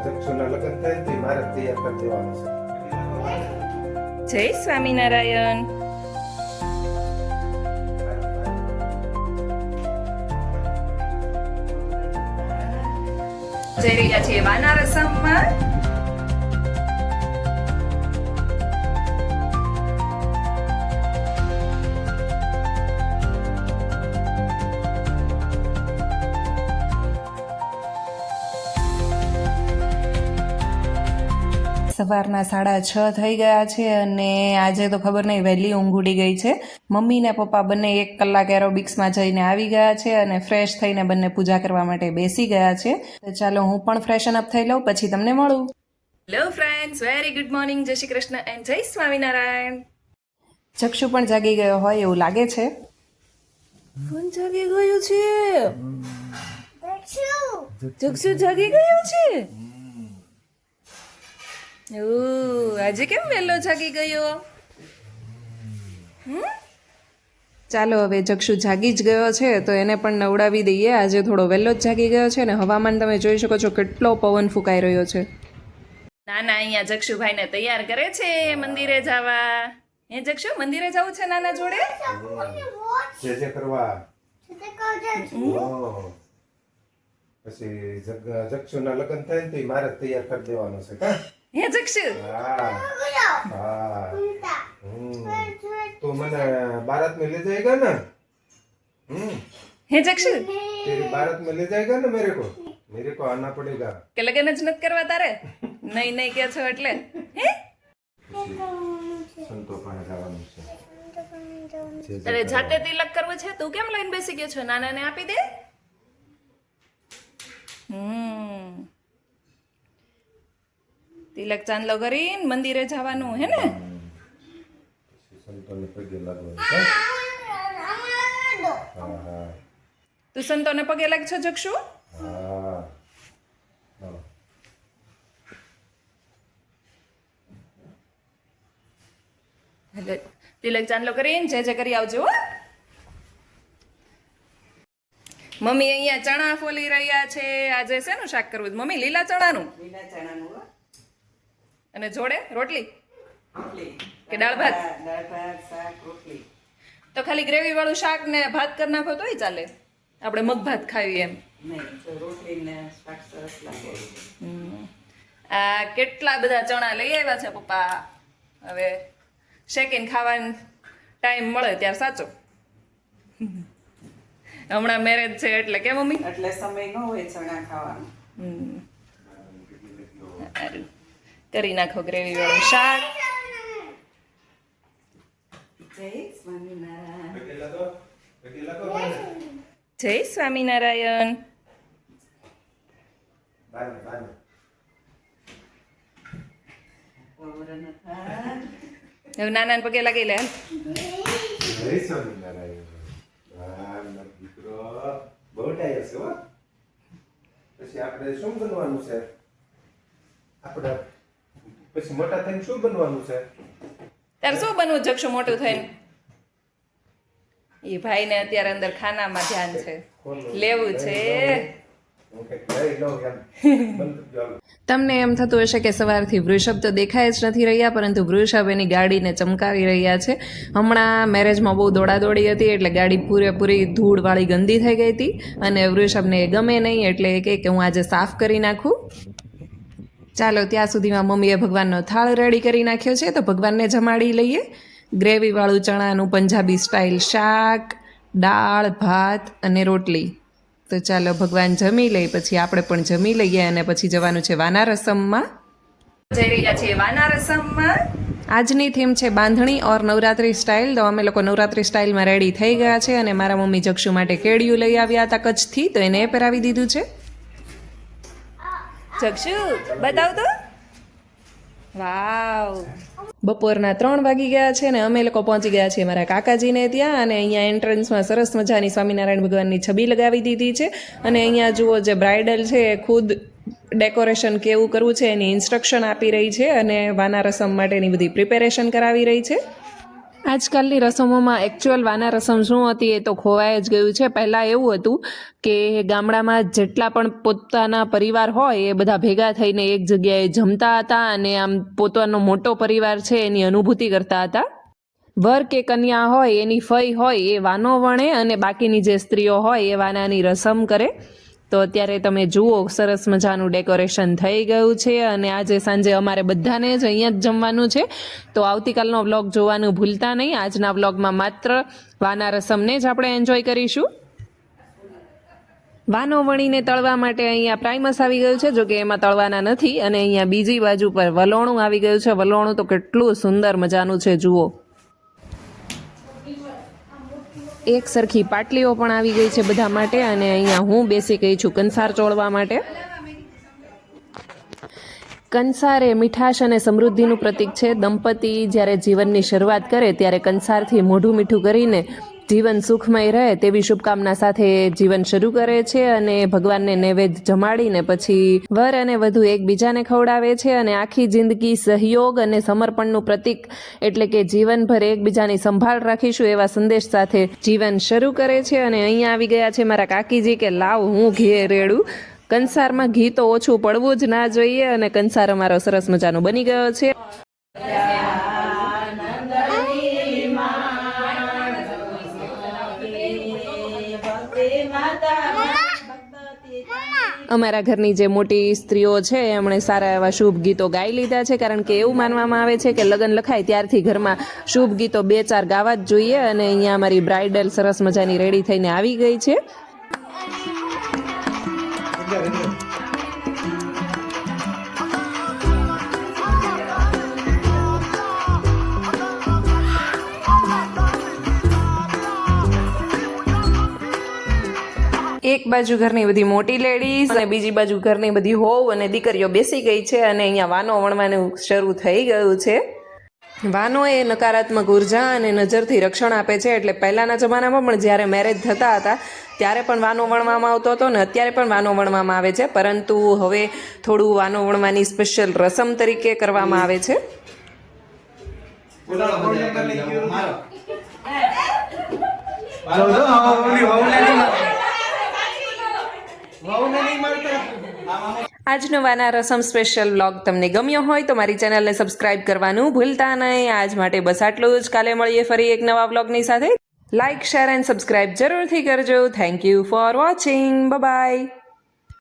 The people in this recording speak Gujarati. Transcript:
જક્ષુના લગ્ન થાય ને તો મારે તૈયાર કરી દેવાનું છે. જય સ્વામિનારાયણ. જઈ રહ્યા છીએ વાનારસમમાં. સવારના 6:30 થઈ ગયા છે અને આજે તો ખબર નહીં વહેલી ઊંઘ ઉડી ગઈ છે. મમ્મી ને પપ્પા બંને 1 કલાક એરોબિક્સમાં જઈને આવી ગયા છે અને ફ્રેશ થઈને બંને પૂજા કરવા માટે બેસી ગયા છે. તો ચાલો હું પણ ફ્રેશન અપ થઈ લઉં, પછી તમને મળું. Hello friends, very good morning, જય શ્રી કૃષ્ણ એન્ડ જય સ્વામિનારાયણ. જક્ષુ પણ જાગી ગયો હોય એવું લાગે છે. કોણ જાગી ગયું છે? જક્ષુ જાગી ગયું છે. આજે કેમ વહેલો જાગી ગયો? ચાલો હવે જક્ષુ જાગી જ ગયો છે તો એને પણ નવડાવી દઈએ. આજે થોડો વહેલો જ જાગી ગયો છે ને હવામાન તમે જોઈ શકો છો કેટલો પવન ફૂંકાઈ રહ્યો છે. નાના અહીંયા જક્ષુભાઈને તૈયાર કરે છે મંદિરે જવા. હે જક્ષુ, મંદિરે જવું છે નાના જોડે? જે કરવા પછી જક્ષુના લગ્ન થાય ને તો મારે તૈયાર કરી દેવાનું છે. હે જક્ષુ? तो मैंने भारत में ले जाएगा ना? હે જક્ષુ? तेरे भारत में ले जाएगा ना मेरे को आना पड़ेगा. કે લગન જ નથી કરવા તારે? નહીં નહીં કે છો એટલે હે? સંતો પાસે જવાનું છે. તારે જાતે તિલક કરવું છે? તું કેમ લઈને બેસી ગયો છો? નાનાને આપી દે. તિલક ચાંદલો કરીને મંદિરે જવાનું હે ને? સંતોને પગે લાગવાનું. તું સંતોને પગે લાગશો જક્ષુ? તિલક ચાંદલો કરીને જે કરી આવજો. મમ્મી અહીંયા ચણા ફોલી રહ્યા છે. આજે શેનું શાક કરવું? મમ્મી લીલા ચણાનું. અને જોડે રોટલી કે દાળ ભાત? તો ખાલી ગ્રેવી વાળું શાક ને ભાત કરી નાખો તોય ચાલે. આપણે મગ ભાત ખાવી એમ. આ કેટલા બધા ચણા લઈ આવ્યા છે પપ્પા. હવે શેકીને ખાવાનો ટાઈમ મળે ત્યારે સાચો. હમણાં મેરેજ છે એટલે કે મમ્મી એટલે સમય ન હોય ચણા ખાવાનો. કરી નાખો ગ્રેવી વાળું શાક. જય સ્વામિનારાયણ. હવે નાના પગે લાગી લે. જય સ્વામિનારાયણ. દીકરો બહુ ટાયર છે. પછી આપણે શું બનવાનું છે? આપણે પછી મોટા થઈને શું બનવાનું છે? તારે શું બનવું જક્ષુ મોટું થઈને? એ ભાઈને અત્યારે અંદર ખાનામાં ધ્યાન છે, લેવું છે. તમને એમ થતું હશે કે સવારથી વૃષભ તો દેખાય જ નથી રહ્યા, પરંતુ વૃષભ એની ગાડીને ચમકાવી રહ્યા છે. હમણાં મેરેજમાં બહુ દોડાદોડી હતી એટલે ગાડી પૂરેપૂરી ધૂળવાળી ગંદી થઈ ગઈ હતી અને વૃષભને એ ગમે નહીં એટલે એ કહે કે હું આજે સાફ કરી નાખું. ચાલો ત્યાં સુધીમાં મમ્મીએ ભગવાનનો થાળ રેડી કરી નાખ્યો છે તો ભગવાનને જમાડી લઈએ. ગ્રેવીવાળું ચણાનું પંજાબી સ્ટાઇલ શાક, દાળ ભાત અને રોટલી. તો ચાલો ભગવાન જમી લઈ પછી આપણે પણ જમી લઈએ અને પછી જવાનું છે વાનારસમમાં. જઈ રહ્યા છીએ વાનારસમમાં. આજની થીમ છે બાંધણી ઓર નવરાત્રી સ્ટાઇલ. તો અમે લોકો નવરાત્રી સ્ટાઇલમાં રેડી થઈ ગયા છે અને મારા મમ્મી જક્ષુ માટે કેડિયું લઈ આવ્યા હતા કચ્છથી, તો એને પહેરાવી દીધું છે. જક્ષુ બતાવ તો. વાવ. બપોરના 3 વાગી ગયા છે ને અમે લોકો પહોંચી ગયા છીએ મારા કાકાજીને ત્યાં અને અહીંયા એન્ટ્રન્સમાં સરસ મજાની સ્વામિનારાયણ ભગવાનની છબી લગાવી દીધી છે અને અહીંયા જુઓ જે બ્રાઇડલ છે એ ખુદ ડેકોરેશન કેવું કરવું છે એની ઇન્સ્ટ્રક્શન આપી રહી છે અને વાનારસમ માટેની બધી પ્રિપેરેશન કરાવી રહી છે. આજકાલની રસમોમાં એકચ્યુઅલ વાના રસમ શું હતી એ તો ખોવાઈ જ ગયું છે. પહેલાં એવું હતું કે ગામડામાં જેટલા પણ પોતાના પરિવાર હોય એ બધા ભેગા થઈને એક જગ્યાએ જમતા હતા અને આમ પોતાનો મોટો પરિવાર છે એની અનુભૂતિ કરતા હતા. વર કે કન્યા હોય એની ફઈ હોય એ વાનો વણે અને બાકીની જે સ્ત્રીઓ હોય એ વાનાની રસમ કરે. તો અત્યારે તમે જુઓ સરસ મજાનું ડેકોરેશન થઈ ગયું છે અને આજે સાંજે અમારે બધાને જ અહીંયા જ જમવાનું છે. તો આવતીકાલનો વ્લોગ જોવાનું ભૂલતા નહીં. આજના વ્લોગમાં માત્ર વાના રસમને જ આપણે એન્જોય કરીશું. વાનો વણીને તળવા માટે અહીંયા પ્રાઇમસ આવી ગયું છે, જો કે એમાં તળવાના નથી. અને અહીંયા બીજી બાજુ પર વલોણું આવી ગયું છે. વલોણું તો કેટલું સુંદર મજાનું છે જુઓ. એક સરખી પાટલીઓ પણ આવી ગઈ છે બધા માટે અને અહીંયા હું બેસી ગઈ છું કંસાર ચોળવા માટે. કંસાર એ મીઠાશ અને સમૃદ્ધિનું પ્રતીક છે. દંપતી જ્યારે જીવનની શરૂઆત કરે ત્યારે કંસારથી મોઢું મીઠું કરીને જીવન સુખમય રહે તેવી શુભકામના સાથે જીવન શરૂ કરે છે અને ભગવાનને નૈવેદ્ય જમાડીને પછી વર અને વધુ એકબીજાને ખવડાવે છે અને આખી જિંદગી સહયોગ અને સમર્પણનું પ્રતીક એટલે કે જીવનભર એકબીજાની સંભાળ રાખીશું એવા સંદેશ સાથે જીવન શરૂ કરે છે. અને અહીંયા આવી ગયા છે મારા કાકીજી કે લાવ હું ઘી રેડું. કંસારમાં ઘી તો ઓછું પડવું જ ના જોઈએ અને કંસાર અમારો સરસ મજાનો બની ગયો છે. અમારા ઘરની જે મોટી સ્ત્રીઓ છે એમણે સારા એવા શુભ ગીતો ગાઈ લીધા છે, કારણ કે એવું માનવામાં આવે છે કે લગ્ન લખાય ત્યારથી ઘરમાં શુભ ગીતો 2-4 ગાવા જ જોઈએ. અને અહીંયા અમારી બ્રાઇડલ સરસ મજાની રેડી થઈને આવી ગઈ છે. એક બાજુ ઘરની બધી મોટી લેડીઝ અને બીજી બાજુ ઘરની બધી હોવ અને દીકરીઓ બેસી ગઈ છે અને અહીંયા વાનો વણવાનું શરૂ થઈ ગયું છે. વાનો એ નકારાત્મક ઉર્જા અને નજરથી રક્ષણ આપે છે. એટલે પહેલાંના જમાનામાં પણ જ્યારે મેરેજ થતા હતા ત્યારે પણ વાનો વણવામાં આવતો હતો ને અત્યારે પણ વાનો વણવામાં આવે છે, પરંતુ હવે થોડું વાનો વણવાની સ્પેશિયલ રસમ તરીકે કરવામાં આવે છે. આજનો વાના રસમ સ્પેશિયલ વ્લોગ તમને ગમ્યો હોય તો મારી ચેનલને સબસ્ક્રાઇબ કરવાનું ભૂલતા નહીં. આજ માટે બસ આટલું જ. કાલે મળીએ ફરી એક નવા વ્લોગની સાથે. લાઇક, શેર એન્ડ સબસ્ક્રાઇબ જરૂરથી કરજો. Thank you for watching. By.